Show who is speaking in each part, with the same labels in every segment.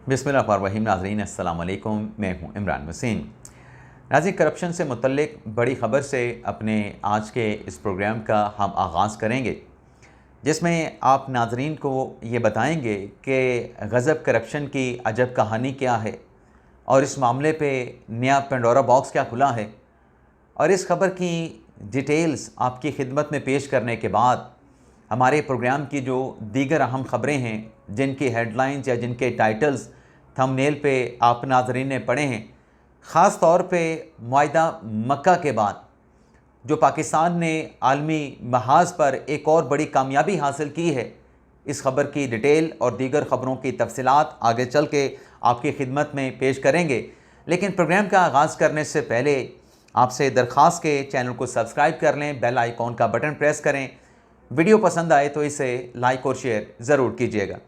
Speaker 1: बिस्मिल्लाहिर्रहमानिर्रहीम। नाज़रीन अस्सलाम वालेकुम, मैं हूँ इमरान वसीम। नाज़रीन, करप्शन से मुतल्लिक बड़ी ख़बर से अपने आज के इस प्रोग्राम का हम आगाज़ करेंगे, जिसमें आप नाज़रीन को ये बताएंगे कि गज़ब करप्शन की अजब कहानी क्या है और इस मामले पे नया पेंडोरा बॉक्स क्या खुला है। और इस खबर की डिटेल्स आपकी खिदमत में पेश करने के बाद हमारे प्रोग्राम की जो दीगर अहम ख़बरें हैं, जिनकी हेडलाइंस या जिनके टाइटल्स थंबनेल पे आप नाज़रीन ने पढ़े हैं, ख़ास तौर पे मुआहिदा मक्का के बाद जो पाकिस्तान ने आलमी महाज पर एक और बड़ी कामयाबी हासिल की है, इस खबर की डिटेल और दीगर ख़बरों की तफसीलात आगे चल के आपकी खिदमत में पेश करेंगे। लेकिन प्रोग्राम का आगाज़ करने से पहले आपसे दरख्वास्त के चैनल को सब्सक्राइब कर लें, बेल आइकॉन का बटन प्रेस करें, वीडियो पसंद आए तो इसे लाइक और शेयर ज़रूर कीजिएगा।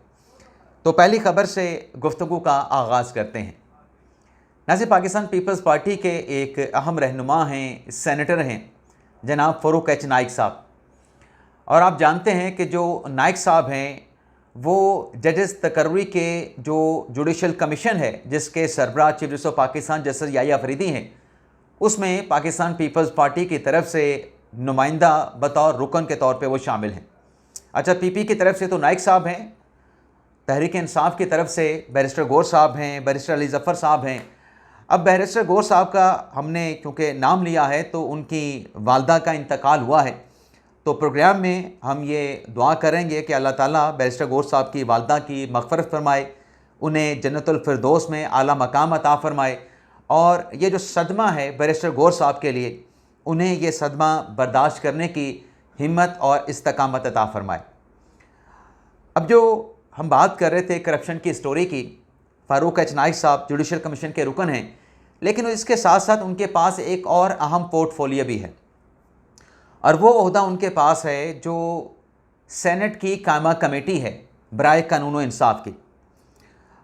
Speaker 1: तो पहली खबर से गुफ्तगू का आगाज़ करते हैं। नाज़रीन, पाकिस्तान पीपल्स पार्टी के एक अहम रहनुमा हैं, सेनेटर हैं जनाब फ़ारूक एच नाइक साहब। और आप जानते हैं कि जो नाइक साहब हैं वो जजेस तकर्री के जो जुडिशल कमीशन है, जिसके सरबराह chief justice of Pakistan justice Yahya Afridi हैं, उसमें पाकिस्तान पीपल्स पार्टी की तरफ से नुमाइंदा बतौर रुकन के तौर पे वो शामिल हैं। अच्छा, पीपी की तरफ से तो नाइक साहब हैं, तहरीक इंसाफ की तरफ से बैरिस्टर गौर साहब हैं, बैरिस्टर अली ज़फ़र साहब हैं। अब बैरिस्टर गौर साहब का हमने क्योंकि नाम लिया है तो उनकी वालदा का इंतकाल हुआ है, तो प्रोग्राम में हम ये दुआ करेंगे कि अल्लाह ताला बैरिस्टर गौर साहब की वालदा की मग़फ़िरत फ़रमाए, उन्हें जन्नतुल फ़िरदौस में आला मकाम अता फ़रमाए, और ये जो सदमा है बैरिस्टर गौर साहब के लिए, उन्हें ये सदमा बर्दाश्त करने की हिम्मत और इस्तकामत अता फ़रमाए। अब जो हम बात कर रहे थे करप्शन की स्टोरी की, फ़ारूक एच नाइक साहब जुडिशल कमीशन के रुकन हैं, लेकिन इसके साथ साथ उनके पास एक और अहम पोर्टफोलियो भी है, और वो ओहदा उनके पास है जो सेनेट की कायमा कमेटी है बराए कानून व इंसाफ की।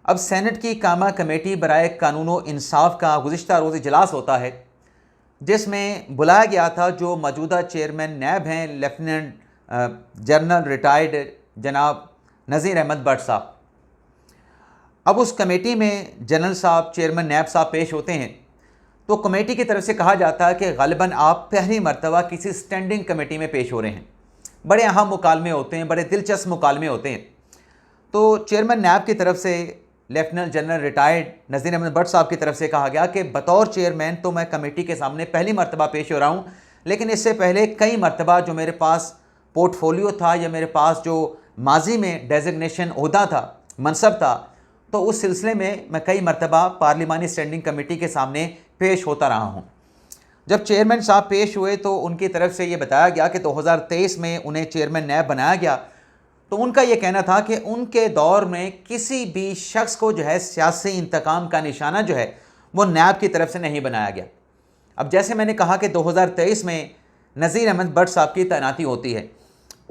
Speaker 1: अब सेनेट की कायमा कमेटी बराए कानून व इंसाफ का गुज़िश्ता रोज़ इजलास होता है, जिसमें बुलाया गया था जो मौजूदा चेयरमैन नैब हैं लेफ्टिनेंट जनरल रिटायर्ड जनाब नज़ीर अहमद भट्ट साहब। अब उस कमेटी में जनरल साहब, चेयरमैन नैब साहब पेश होते हैं, तो कमेटी की तरफ से कहा जाता है कि ग़ालिबन आप पहली मरतबा किसी स्टैंडिंग कमेटी में पेश हो रहे हैं। बड़े अहम मुकालमे होते हैं, बड़े दिलचस्प मुकालमे होते हैं। तो चेयरमैन नैब की तरफ से लेफ्टिनेंट जनरल रिटायर्ड नज़ीर अहमद भट्ट साहब की तरफ से कहा गया कि बतौर चेयरमैन तो मैं कमेटी के सामने पहली मरतबा पेश हो रहा हूँ, लेकिन इससे पहले कई मरतबा जो मेरे पास पोर्टफोलियो था या मेरे पास जो माजी में डेजिग्नेशन ओहदा था, मनसब था, तो उस सिलसिले में मैं कई मरतबा पार्लिमानी स्टैंडिंग कमेटी के सामने पेश होता रहा हूँ। जब चेयरमैन साहब पेश हुए तो उनकी तरफ से ये बताया गया कि 2023 में उन्हें चेयरमैन नैब बनाया गया। तो उनका ये कहना था कि उनके दौर में किसी भी शख्स को जो है सियासी इंतकाम का निशाना जो है वो नैब की तरफ से नहीं बनाया गया। अब जैसे मैंने कहा कि 2023 में नज़ीर अहमद भट्ट साहब की तैनाती होती है,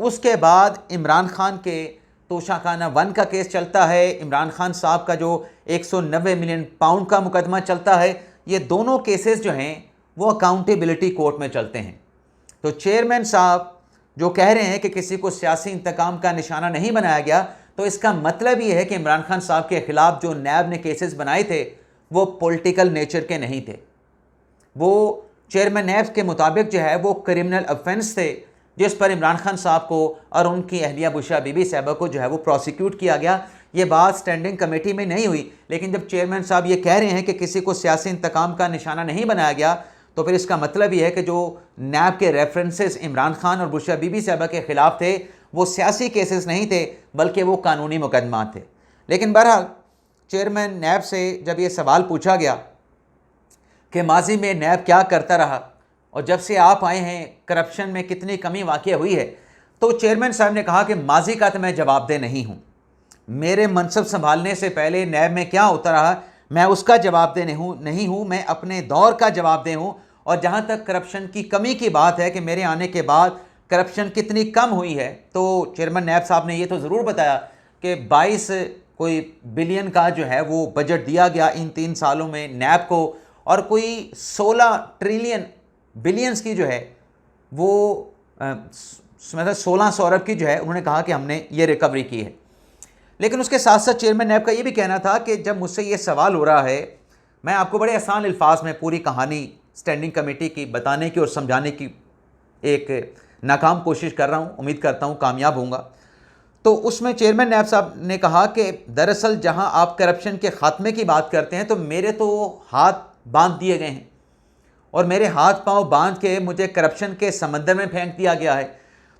Speaker 1: उसके बाद इमरान खान के तोशाखाना 1 का केस चलता है, इमरान खान साहब का जो 190 मिलियन पाउंड का मुकदमा चलता है, ये दोनों केसेस जो हैं वो अकाउंटेबिलिटी कोर्ट में चलते हैं। तो चेयरमैन साहब जो कह रहे हैं कि किसी को सियासी इंतकाम का निशाना नहीं बनाया गया, तो इसका मतलब ये है कि इमरान खान साहब के ख़िलाफ़ जो नैब ने केसेस बनाए थे वो पॉलिटिकल नेचर के नहीं थे। वो चेयरमैन नैब के मुताबिक जो है वो क्रिमिनल ऑफेंस थे, जिस पर इमरान खान साहब को और उनकी अहलिया बुशरा बीबी साहबा को जो है वो प्रोसिक्यूट किया गया। ये बात स्टैंडिंग कमेटी में नहीं हुई, लेकिन जब चेयरमैन साहब ये कह रहे हैं कि किसी को सियासी इंतकाम का निशाना नहीं बनाया गया, तो फिर इसका मतलब ये है कि जो नैब के रेफरेंसेस इमरान खान और बुशरा बीबी साहबा के ख़िलाफ़ थे वो सियासी केसेस नहीं थे, बल्कि वो कानूनी मुकदमा थे। लेकिन बहरहाल चेयरमैन नैब से जब ये सवाल पूछा गया कि माजी में नैब क्या करता रहा और जब से आप आए हैं करप्शन में कितनी कमी वाक़या हुई है, तो चेयरमैन साहब ने कहा कि माजी का तो मैं जवाबदेह नहीं हूँ, मेरे मनसब संभालने से पहले नैब में क्या होता रहा मैं उसका जवाबदेह नहीं हूँ, मैं अपने दौर का जवाबदेह हूँ। और जहाँ तक करप्शन की कमी की बात है कि मेरे आने के बाद करप्शन कितनी कम हुई है, तो चेयरमैन नैब साहब ने ये तो ज़रूर बताया कि 22 कोई बिलियन का जो है वो बजट दिया गया इन 3 सालों में नैब को, और कोई 16 ट्रिलियन बिलियंस की जो है वो मतलब 1600 अरब की जो है उन्होंने कहा कि हमने ये रिकवरी की है। लेकिन उसके साथ साथ चेयरमैन नैब का ये भी कहना था कि जब मुझसे ये सवाल हो रहा है, मैं आपको बड़े आसान अल्फाज में पूरी कहानी स्टैंडिंग कमेटी की बताने की और समझाने की एक नाकाम कोशिश कर रहा हूँ, उम्मीद करता हूँ कामयाब होऊंगा। तो उसमें चेयरमैन नैब साहब ने कहा कि दरअसल जहाँ आप करप्शन के ख़ात्मे की बात करते हैं तो मेरे तो हाथ बांध दिए गए हैं और मेरे हाथ पांव बांध के मुझे करप्शन के समंदर में फेंक दिया गया है।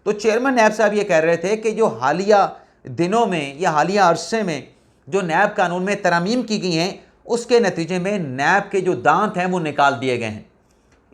Speaker 1: तो चेयरमैन नैब साहब ये कह रहे थे कि जो हालिया दिनों में या हालिया अरसे में जो नैब कानून में तरमीम की गई हैं, उसके नतीजे में नैब के जो दांत हैं वो निकाल दिए गए हैं।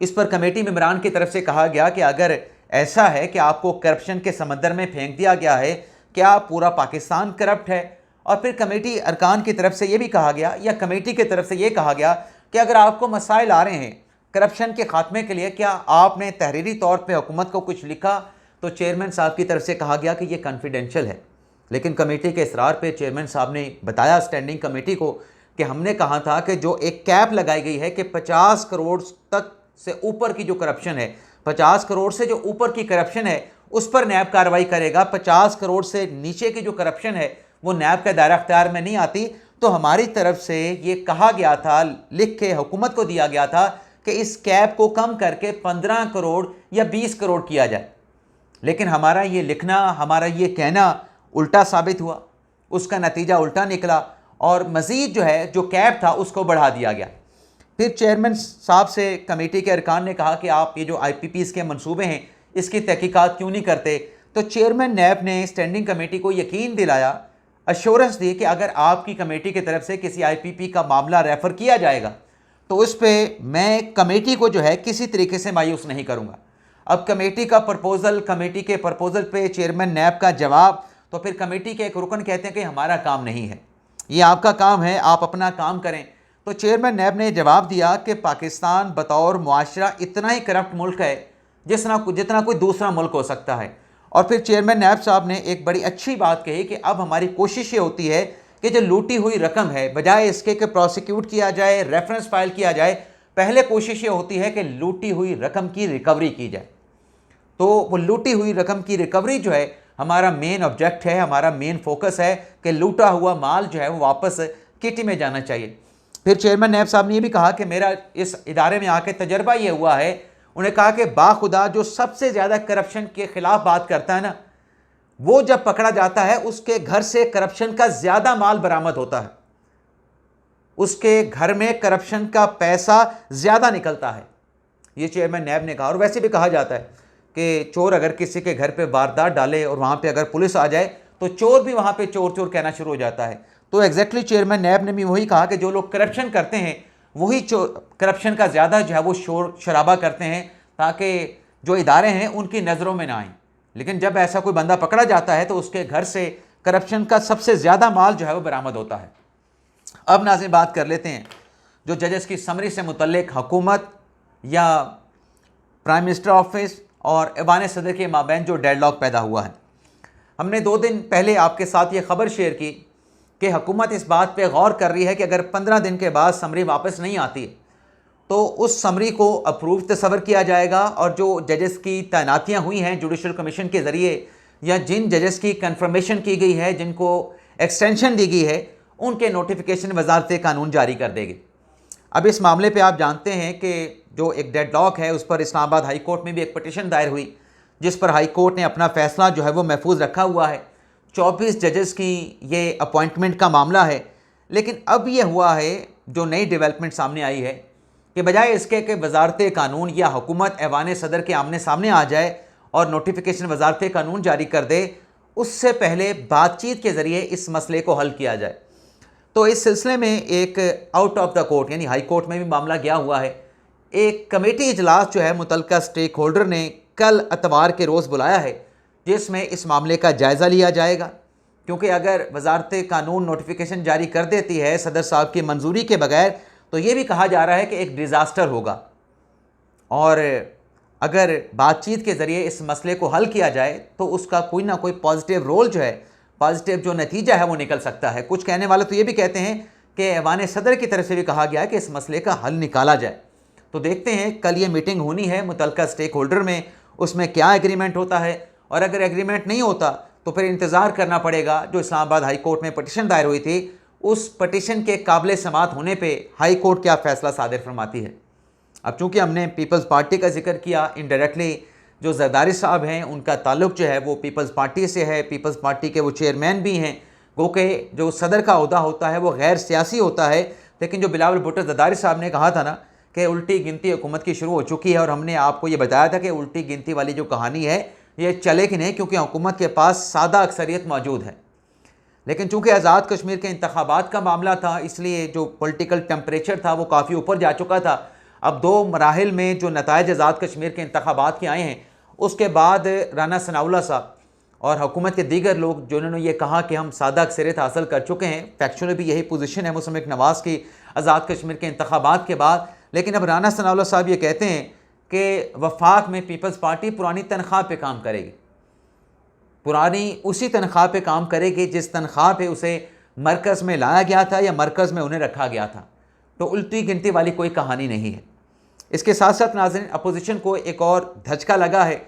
Speaker 1: इस पर कमेटी मेंबरान की तरफ से कहा गया कि अगर ऐसा है कि आपको करप्शन के समंदर में फेंक दिया गया है, क्या पूरा पाकिस्तान करप्ट है? और फिर कमेटी अरकान की तरफ से ये भी कहा गया या कमेटी की तरफ से ये कहा गया कि अगर आपको मसाइल आ रहे हैं करप्शन के खात्मे के लिए, क्या आपने तहरीरी तौर पे हुकूमत को कुछ लिखा? तो चेयरमैन साहब की तरफ से कहा गया कि ये कॉन्फिडेंशियल है। लेकिन कमेटी के इसरार पे चेयरमैन साहब ने बताया स्टैंडिंग कमेटी को कि हमने कहा था कि जो एक कैप लगाई गई है कि 50 करोड़ तक से ऊपर की जो करप्शन है, 50 करोड़ से जो ऊपर की करप्शन है उस पर नैब कार्रवाई करेगा, 50 करोड़ से नीचे की जो करप्शन है वो नैब का दायरा अख्तियार में नहीं आती। तो हमारी तरफ से ये कहा गया था, लिख के हुकूमत को दिया गया था कि इस कैप को कम करके 15 करोड़ या 20 करोड़ किया जाए। लेकिन हमारा ये लिखना, हमारा ये कहना उल्टा साबित हुआ, उसका नतीजा उल्टा निकला और मज़ीद जो है जो कैप था उसको बढ़ा दिया गया। फिर चेयरमैन साहब से कमेटी के अरकान ने कहा कि आप ये जो IPPs के मंसूबे हैं इसकी तहकीकात क्यों नहीं करते? तो चेयरमैन नैब ने स्टैंडिंग कमेटी को यकीन दिलाया, अश्योरेंस दी कि अगर आपकी कमेटी की तरफ से किसी IPP का मामला रेफ़र किया जाएगा तो उस पर मैं कमेटी को जो है किसी तरीके से मायूस नहीं करूँगा। अब कमेटी का प्रपोज़ल, कमेटी के प्रपोज़ल पे चेयरमैन नैब का जवाब, तो फिर कमेटी के एक रुकन कहते हैं कि हमारा काम नहीं है, ये आपका काम है, आप अपना काम करें। तो चेयरमैन नैब ने जवाब दिया कि पाकिस्तान बतौर मुआशरा इतना ही करप्ट मुल्क है जितना कोई दूसरा मुल्क हो सकता है। और फिर चेयरमैन नैब साहब ने एक बड़ी अच्छी बात कही कि अब हमारी कोशिश ये होती है कि जो लूटी हुई रकम है, बजाय इसके कि प्रोसिक्यूट किया जाए, रेफरेंस फाइल किया जाए, पहले कोशिश ये होती है कि लूटी हुई रकम की रिकवरी की जाए। तो वो लूटी हुई रकम की रिकवरी जो है हमारा मेन ऑब्जेक्ट है, हमारा मेन फोकस है कि लूटा हुआ माल जो है वो वापस किटी में जाना चाहिए। फिर चेयरमैन नैब साहब ने ये भी कहा कि मेरा इस इदारे में आके तजर्बा ये हुआ है, उन्हें कहा कि बाखुदा जो सबसे ज़्यादा करप्शन के ख़िलाफ़ बात करता है ना, वो जब पकड़ा जाता है उसके घर से करप्शन का ज़्यादा माल बरामद होता है, उसके घर में करप्शन का पैसा ज़्यादा निकलता है, ये चेयरमैन नैब ने कहा। और वैसे भी कहा जाता है कि चोर अगर किसी के घर पे वारदात डाले और वहाँ पे अगर पुलिस आ जाए तो चोर भी वहाँ पे चोर चोर कहना शुरू हो जाता है। तो एग्जैक्टली चेयरमैन नैब ने भी वही कहा कि जो लोग करप्शन करते हैं वही करप्शन का ज़्यादा जो है वो शोर शराबा करते हैं ताकि जो इदारे हैं उनकी नज़रों में ना आए। लेकिन जब ऐसा कोई बंदा पकड़ा जाता है तो उसके घर से करप्शन का सबसे ज़्यादा माल जो है वो बरामद होता है। अब नाज़रीन बात कर लेते हैं जो जजेस की समरी से मुतल्लिक हुकूमत या प्राइम मिनिस्टर ऑफिस और ऐवान सदर के माबैन जो डेडलॉक पैदा हुआ है। हमने 2 दिन पहले आपके साथ ये खबर शेयर की कि हुकूमत इस बात पे गौर कर रही है कि अगर 15 दिन के बाद समरी वापस नहीं आती तो उस समरी को अप्रूव तस्वर किया जाएगा और जो जजेस की तैनातियाँ हुई हैं जुडिशल कमीशन के ज़रिए या जिन जजेस की कन्फर्मेशन की गई है, जिनको एक्सटेंशन दी गई है, उनके नोटिफिकेशन वजारत कानून जारी कर देगी। अब इस मामले पे आप जानते हैं कि जो एक डेडलॉक है उस पर इस्लामाबाद हाई कोर्ट में भी एक पटिशन दायर हुई जिस पर हाई कोर्ट ने अपना फ़ैसला जो है वो महफूज रखा हुआ है। 24 जजेस की ये अपॉइंटमेंट का मामला है। लेकिन अब ये हुआ है, जो नई डेवलपमेंट सामने आई है कि बजाय इसके कि वजारत कानून या हुकूमत ऐवान सदर के आमने सामने आ जाए और नोटिफिकेशन वजारत कानून जारी कर दे, उससे पहले बातचीत के ज़रिए इस मसले को हल किया जाए। तो इस सिलसिले में एक आउट ऑफ द कोर्ट यानी हाई कोर्ट में भी मामला गया हुआ है। एक कमेटी इजलास जो है मुतल्लिका स्टेक होल्डर ने कल इतवार के रोज़ बुलाया है जिसमें इस मामले का जायज़ा लिया जाएगा, क्योंकि अगर वजारत कानून नोटिफिकेशन जारी कर देती है सदर साहब की मंजूरी के बगैर तो ये भी कहा जा रहा है कि एक डिज़ास्टर होगा। और अगर बातचीत के ज़रिए इस मसले को हल किया जाए तो उसका कोई ना कोई पॉजिटिव रोल जो है, पॉजिटिव जो नतीजा है वो निकल सकता है। कुछ कहने वाले तो ये भी कहते हैं कि ऐवान सदर की तरफ से भी कहा गया है कि इस मसले का हल निकाला जाए। तो देखते हैं, कल ये मीटिंग होनी है मुतल्लिका स्टेक होल्डर में, उसमें क्या एग्रीमेंट होता है और अगर एग्रीमेंट नहीं होता तो फिर इंतज़ार करना पड़ेगा। जो इस्लामाबाद हाई कोर्ट में पटिशन दायर हुई थी, उस पटिशन के काबिल समाअत होने पे हाई कोर्ट क्या फ़ैसला सादिर फरमाती है। अब चूँकि हमने पीपल्स पार्टी का जिक्र किया, इनडायरेक्टली जो जरदारी साहब हैं उनका ताल्लुक़ जो है वो पीपल्स पार्टी से है। पीपल्स पार्टी के वो चेयरमैन भी हैं। गो के जो सदर का ओहदा होता है वो गैर सियासी होता है। लेकिन जो बिलावल भुट्टो जरदारी साहब ने कहा था ना कि उल्टी गिनती हुकूमत की शुरू हो चुकी है, और हमने आपको ये बताया था कि उल्टी गिनती वाली जो कहानी है ये चले कि नहीं, क्योंकि हुकूमत के पास सादा अक्सरियत मौजूद है। लेकिन चूँकि आज़ाद कश्मीर के इंतखाबात का मामला था, इसलिए जो पॉलिटिकल टेम्परेचर था वो काफ़ी ऊपर जा चुका था। अब 2 मराहिल में जो नताइज आज़ाद कश्मीर के इंतखाबात के आए हैं, उसके बाद राना सनाउल्लाह साहब और हुकूमत के दीगर लोग जिन्होंने ये कहा कि हम सादा अक्सरियत हासिल कर चुके हैं, फैक्चुअली भी यही पोजीशन है मुशर्रफ नवाज़ की आज़ाद कश्मीर के इंतखाबात के बाद। लेकिन अब राना सनाउल्लाह साहब ये कहते हैं कि वफाक में पीपल्स पार्टी पुरानी तनख्वाह पे काम करेगी, पुरानी उसी तनख्वाह पे काम करेगी जिस तनख्वाह पे उसे मरकज़ में लाया गया था या मरकज़ में उन्हें रखा गया था। तो उल्टी गिनती वाली कोई कहानी नहीं है। इसके साथ साथ नाज़रीन, अपोजिशन को एक और धचका लगा है,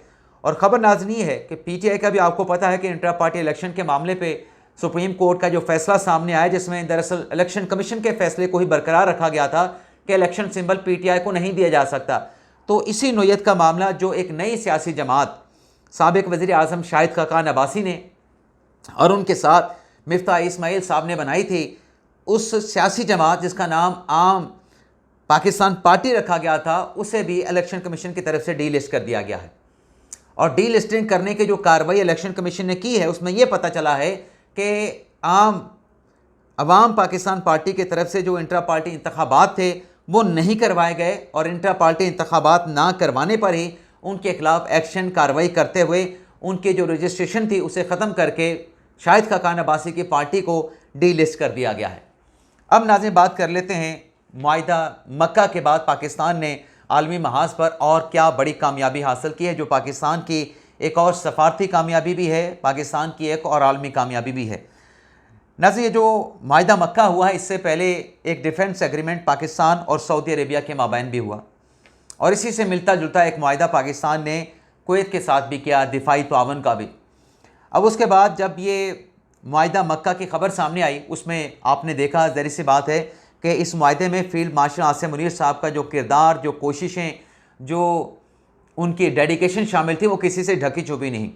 Speaker 1: और ख़बर नाज़रीन ये है कि पीटीआई का भी आपको पता है कि इंट्रा पार्टी इलेक्शन के मामले पे सुप्रीम कोर्ट का जो फैसला सामने आया, जिसमें दरअसल इलेक्शन कमीशन के फैसले को ही बरकरार रखा गया था कि इलेक्शन सिंबल पीटीआई को नहीं दिया जा सकता। तो इसी नोयत का मामला जो एक नई सियासी जमात साबिक वज़ीर आज़म शाहिद खाकान अब्बासी ने और उनके साथ मिफ्ताह इस्माइल साहब ने बनाई थी, उस सियासी जमात जिसका नाम आम पाकिस्तान पार्टी रखा गया था, उसे भी इलेक्शन कमीशन की तरफ से डी लिस्ट कर दिया गया है। और डी लिस्टिंग करने की जो कार्रवाई इलेक्शन कमीशन ने की है, उसमें यह पता चला है कि अवाम पाकिस्तान पार्टी की तरफ से जो इंट्रा पार्टी इंतखाबात थे वो नहीं करवाए गए, और इंट्रा पार्टी इंतखाबात ना करवाने पर ही उनके खिलाफ एक्शन कार्रवाई करते हुए उनकी जो रजिस्ट्रेशन थी उसे ख़त्म करके शाहिद खाकान अब्बासी की पार्टी को डी लिस्ट कर दिया गया है। अब नाज़रीन बात कर लेते हैं, मुआहिदा मक्का के बाद पाकिस्तान ने आलमी महाज पर और क्या बड़ी कामयाबी हासिल की है, जो पाकिस्तान की एक और सफारती कामयाबी भी है, पाकिस्तान की एक और आलमी कामयाबी भी है। नाज़रीन, ये जो मुआहिदा मक्का हुआ है, इससे पहले एक डिफेंस एग्रीमेंट पाकिस्तान और सऊदी अरेबिया के माबैन भी हुआ, और इसी से मिलता जुलता एक मुआहिदा पाकिस्तान ने कुवैत के साथ भी किया, दिफाई तावन का भी। अब उसके बाद जब ये मुआहिदा मक्का की खबर सामने आई, उसमें आपने देखा, ज़ाहिर सी बात है कि इस मुआहिदे में फील्ड मार्शल आसिम मुनीर साहब का जो किरदार, जो कोशिशें, जो उनकी डेडिकेशन शामिल थी, वो किसी से ढकी छुपी नहीं।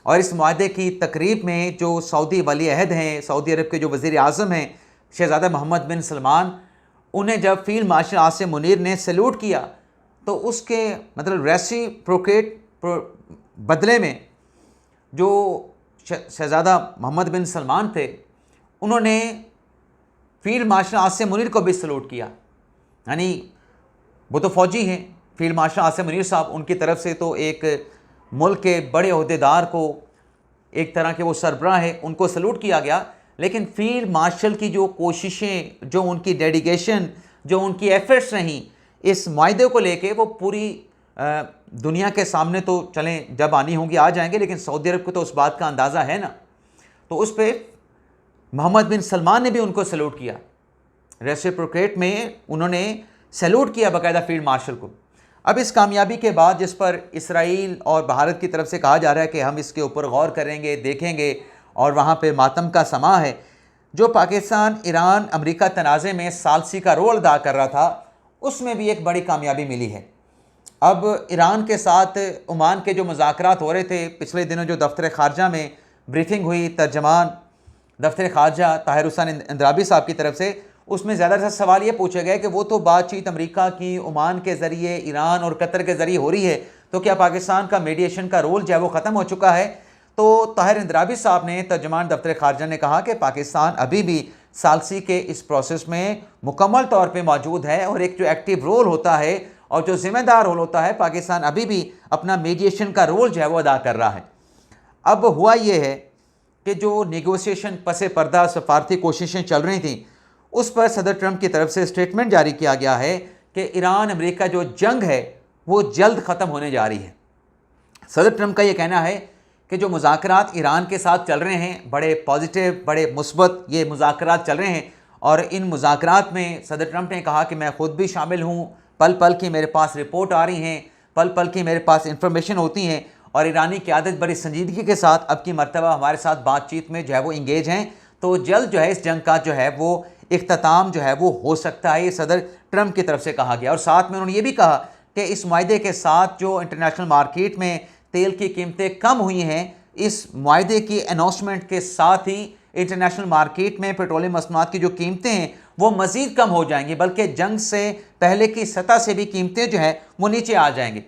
Speaker 1: और इस मुआहिदे की तकरीब में जो सऊदी वली अहद हैं, सऊदी अरब के जो वज़ीर आज़म हैं शहज़ादा मोहम्मद बिन सलमान, उन्हें जब फील्ड मार्शल आसिम मुनीर ने सैल्यूट किया, तो उसके मतलब रेसिप्रोकेट बदले में जो शहज़ादा मोहम्मद बिन सलमान थे, उन्होंने फील्ड मार्शल आसिम मुनीर को भी सैल्यूट किया। यानी वो तो फ़ौजी हैं, फील्ड मार्शल आसिम मुनीर साहब, उनकी तरफ से तो एक मुल्क के बड़े ओहदेदार को, एक तरह के वो सरबराह है, उनको सैल्यूट किया गया। लेकिन फील्ड मार्शल की जो कोशिशें, जो उनकी डेडिकेशन, जो उनकी एफर्ट्स रहीं इस मुआहिदे को लेके, वो पूरी दुनिया के सामने तो चलें, जब आनी होंगी आ जाएंगे, लेकिन सऊदी अरब को तो उस बात का अंदाज़ा है ना। तो उस पर मोहम्मद बिन सलमान ने भी उनको सैल्यूट किया, रेसिप्रोकेट में उन्होंने सैल्यूट किया बाकायदा फील्ड मार्शल को। अब इस कामयाबी के बाद, जिस पर इसराइल और भारत की तरफ से कहा जा रहा है कि हम इसके ऊपर गौर करेंगे, देखेंगे, और वहाँ पे मातम का समा है, जो पाकिस्तान ईरान अमेरिका तनाज़े में सालसी का रोल अदा कर रहा था, उसमें भी एक बड़ी कामयाबी मिली है। अब ईरान के साथ ओमान के जो मुज़ाकरात हो रहे थे, पिछले दिनों जो दफ्तर ख़ारजा में ब्रीफिंग हुई, तर्जमान दफ्तर ख़ारजा ताहिर हुसैन इंद्राबी साहब की तरफ से, उसमें ज़्यादातर सवाल ये पूछे गए कि वो तो बातचीत अमेरिका की ओमान के ज़रिए, ईरान और कतर के ज़रिए हो रही है, तो क्या पाकिस्तान का मीडिएशन का रोल जो है वो ख़त्म हो चुका है। तो ताहिर इंद्राबी साहब ने, तर्जमान दफ्तर ख़ारजा ने कहा कि पाकिस्तान अभी भी सालसी के इस प्रोसेस में मुकम्मल तौर पर मौजूद है, और एक जो एक्टिव रोल होता है और जो ज़िम्मेदार रोल होता है, पाकिस्तान अभी भी अपना मीडिएशन का रोल जो है वो अदा कर रहा है। अब हुआ ये है कि जो नेगोशिएशन पसे पर्दा सफारती कोशिशें चल रही थी, उस पर सदर ट्रंप की तरफ से स्टेटमेंट जारी किया गया है कि ईरान अमेरिका जो जंग है वो जल्द ख़त्म होने जा रही है। सदर ट्रंप का ये कहना है कि जो मुज़ाकरात ईरान के साथ चल रहे हैं, बड़े पॉजिटिव, बड़े मुस्बत ये मुज़ाकरात चल रहे हैं, और इन मुज़ाकरात में सदर ट्रंप ने कहा कि मैं ख़ुद भी शामिल हूँ, पल पल की मेरे पास रिपोर्ट आ रही हैं, पल पल की मेरे पास इंफॉर्मेशन होती हैं, और ईरानी क़यादत बड़ी संजीदगी के साथ अब की मरतबा हमारे साथ बातचीत में जो है वो इंगेज हैं। तो जल्द जो है इस जंग का जो है वो इख्तिताम जो है वो हो सकता है, ये सदर ट्रंप की तरफ से कहा गया। और साथ में उन्होंने ये भी कहा कि इस मुआहदे के साथ जो इंटरनेशनल मार्केट में तेल की कीमतें कम हुई हैं, इस मुआहदे की अनाउंसमेंट के साथ ही इंटरनेशनल मार्केट में पेट्रोलियम मसनूआत की जो कीमतें हैं वो मज़ीद कम हो जाएंगी, बल्कि जंग से पहले की सतह से भी कीमतें जो हैं वो नीचे आ जाएंगी।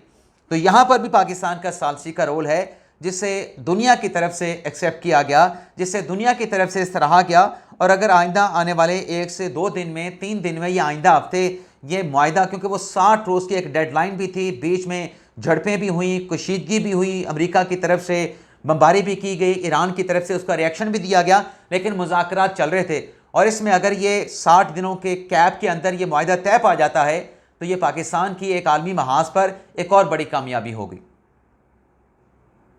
Speaker 1: तो यहाँ पर भी पाकिस्तान का सालसी का रोल है, जिसे दुनिया की तरफ से एक्सेप्ट किया गया, जिससे दुनिया की तरफ से सराहा गया। और अगर आइंदा आने वाले 1 से 2 दिन में, 3 दिन में या आइंदा हफ्ते ये मुआहिदा, क्योंकि वो 60 रोज़ की एक डेडलाइन भी थी, बीच में झड़पें भी हुई, कशीदगी भी हुई, अमेरिका की तरफ से बमबारी भी की गई, ईरान की तरफ से उसका रिएक्शन भी दिया गया, लेकिन मुज़ाकरात चल रहे थे। और इसमें अगर ये 60 दिनों के कैप के अंदर ये मुआहिदा तय पा जाता है तो ये पाकिस्तान की एक आलमी महाज पर एक और बड़ी कामयाबी होगी।